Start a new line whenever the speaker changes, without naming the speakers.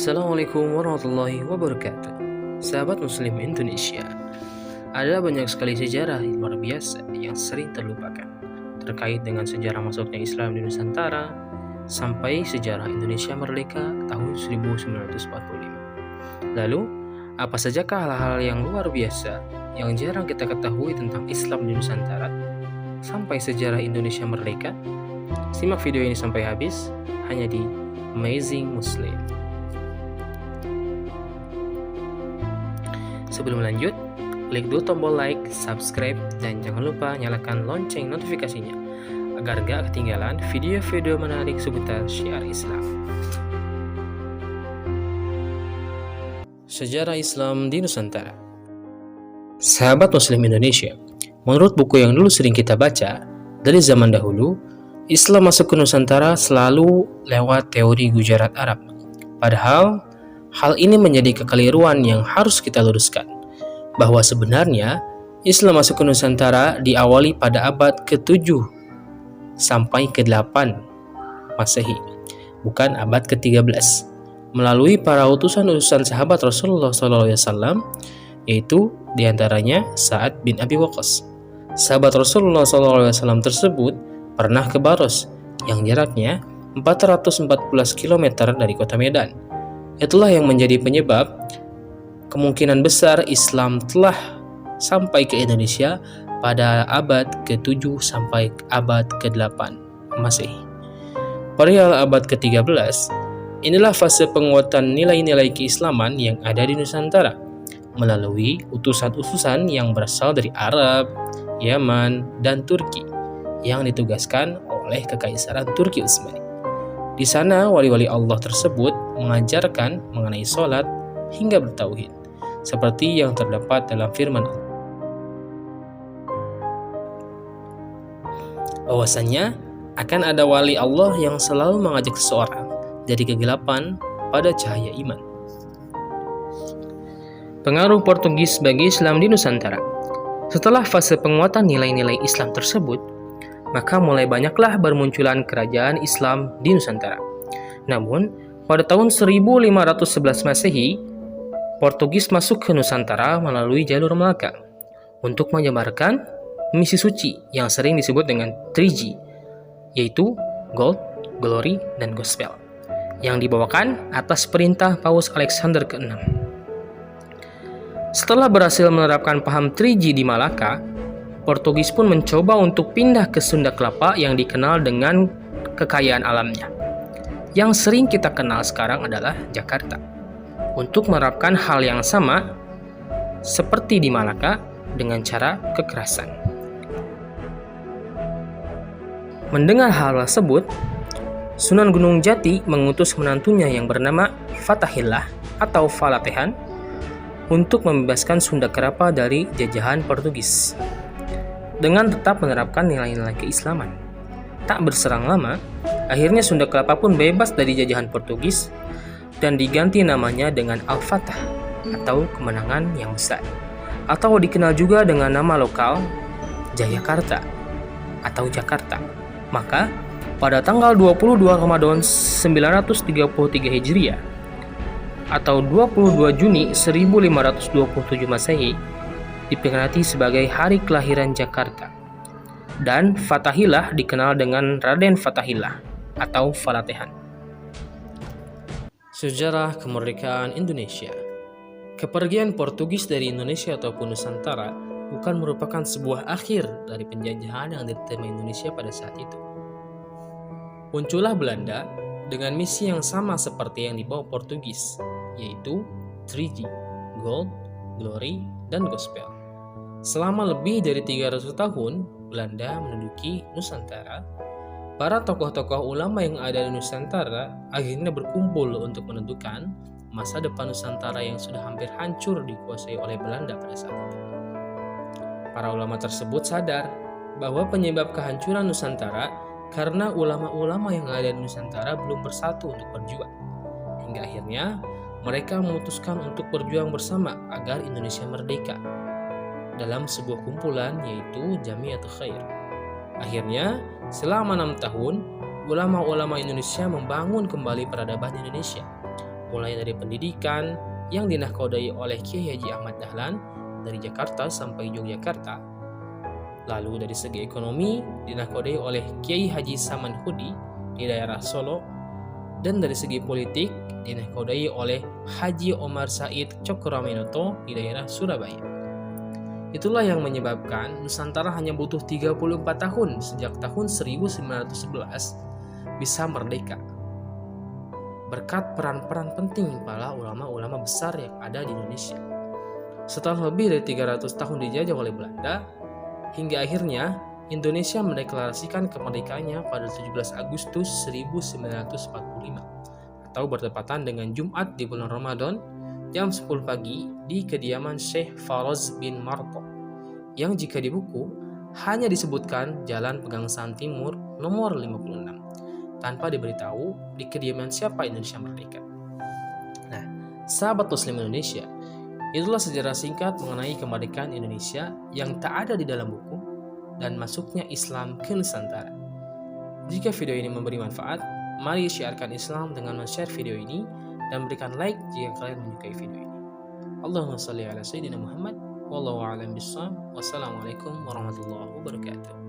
Assalamualaikum warahmatullahi wabarakatuh. Sahabat Muslim Indonesia, ada banyak sekali sejarah yang luar biasa yang sering terlupakan terkait dengan sejarah masuknya Islam di Nusantara sampai sejarah Indonesia merdeka tahun 1945. Lalu, apa sajakah hal-hal yang luar biasa yang jarang kita ketahui tentang Islam di Nusantara sampai sejarah Indonesia merdeka? Simak video ini sampai habis hanya di Amazing Muslim. Sebelum lanjut, klik dulu tombol like, subscribe, dan jangan lupa nyalakan lonceng notifikasinya agar gak ketinggalan video-video menarik seputar syiar Islam. Sejarah Islam di Nusantara. Sahabat Muslim Indonesia, menurut buku yang dulu sering kita baca, dari zaman dahulu, Islam masuk ke Nusantara selalu lewat teori Gujarat Arab. Padahal, hal ini menjadi kekeliruan yang harus kita luruskan, bahwa sebenarnya Islam masuk ke Nusantara diawali pada abad ke-7 sampai ke-8 Masehi, bukan abad ke-13, melalui para utusan-utusan sahabat Rasulullah SAW, yaitu diantaranya Sa'ad bin Abi Waqqas. Sahabat Rasulullah SAW tersebut pernah ke Baros, yang jaraknya 414 km dari kota Medan. Itulah yang menjadi penyebab kemungkinan besar Islam telah sampai ke Indonesia pada abad ke-7 sampai abad ke-8 Masehi. Perihal abad ke-13, inilah fase penguatan nilai-nilai keislaman yang ada di Nusantara melalui utusan-utusan yang berasal dari Arab, Yaman, dan Turki yang ditugaskan oleh Kekaisaran Turki Utsmani. Di sana wali-wali Allah tersebut mengajarkan mengenai sholat hingga bertauhid, seperti yang terdapat dalam firman Allah. Bahwasanya akan ada wali Allah yang selalu mengajak seseorang dari kegelapan pada cahaya iman. Pengaruh Portugis bagi Islam di Nusantara. Setelah fase penguatan nilai-nilai Islam tersebut, maka mulai banyaklah bermunculan kerajaan Islam di Nusantara. Namun, pada tahun 1511 Masehi, Portugis masuk ke Nusantara melalui jalur Melaka untuk menyebarkan misi suci yang sering disebut dengan 3G, yaitu Gold, Glory, dan Gospel, yang dibawakan atas perintah Paus Alexander ke-6. Setelah berhasil menerapkan paham 3G di Malaka, Portugis pun mencoba untuk pindah ke Sunda Kelapa yang dikenal dengan kekayaan alamnya. Yang sering kita kenal sekarang adalah Jakarta, untuk menerapkan hal yang sama seperti di Malaka dengan cara kekerasan. Mendengar hal tersebut, Sunan Gunung Jati mengutus menantunya yang bernama Fatahillah atau Falatehan untuk membebaskan Sunda Kelapa dari jajahan Portugis, dengan tetap menerapkan nilai-nilai keislaman. Tak berserang lama, akhirnya Sunda Kelapa pun bebas dari jajahan Portugis dan diganti namanya dengan Al-Fatah atau kemenangan yang besar, atau dikenal juga dengan nama lokal Jayakarta atau Jakarta. Maka pada tanggal 22 Ramadan 933 Hijriah atau 22 Juni 1527 Masehi diperingati sebagai hari kelahiran Jakarta, dan Fatahillah dikenal dengan Raden Fatahillah atau Falatehan. Sejarah kemerdekaan Indonesia. Kepergian Portugis dari Indonesia ataupun Nusantara bukan merupakan sebuah akhir dari penjajahan yang diterima Indonesia pada saat itu. Muncullah Belanda dengan misi yang sama seperti yang dibawa Portugis, yaitu 3G, Gold, Glory, dan Gospel. Selama lebih dari 300 tahun, Belanda menduduki Nusantara. Para tokoh-tokoh ulama yang ada di Nusantara akhirnya berkumpul untuk menentukan masa depan Nusantara yang sudah hampir hancur dikuasai oleh Belanda pada saat itu. Para ulama tersebut sadar bahwa penyebab kehancuran Nusantara karena ulama-ulama yang ada di Nusantara belum bersatu untuk berjuang. Hingga akhirnya mereka memutuskan untuk berjuang bersama agar Indonesia merdeka dalam sebuah kumpulan, yaitu Jamiatul Khair. Akhirnya, selama 6 tahun, ulama-ulama Indonesia membangun kembali peradaban Indonesia mulai dari pendidikan yang dinahkodai oleh Kiai Haji Ahmad Dahlan dari Jakarta sampai Yogyakarta. Lalu dari segi ekonomi dinahkodai oleh Kiai Haji Saman Hudi di daerah Solo, dan dari segi politik dinahkodai oleh Haji Omar Said Cokroaminoto di daerah Surabaya. Itulah yang menyebabkan Nusantara hanya butuh 34 tahun sejak tahun 1911 bisa merdeka. Berkat peran-peran penting para ulama-ulama besar yang ada di Indonesia. Setelah lebih dari 300 tahun dijajah oleh Belanda, hingga akhirnya Indonesia mendeklarasikan kemerdekaannya pada 17 Agustus 1945 atau bertepatan dengan Jumat di bulan Ramadan jam 10 pagi di kediaman Syekh Faroz bin Marto, yang jika di buku hanya disebutkan Jalan Pegangsaan Timur nomor 56, tanpa diberitahu di kediaman siapa Indonesia merdeka. Nah, sahabat Muslim Indonesia, itulah sejarah singkat mengenai kemerdekaan Indonesia yang tak ada di dalam buku dan masuknya Islam ke Nusantara. Jika video ini memberi manfaat, mari syiarkan Islam dengan men-share video ini dan berikan like jika kalian menyukai video ini. Allahumma shalli ala sayyidina Muhammad wallahu a'lam bishawab. Wassalamualaikum warahmatullahi wabarakatuh.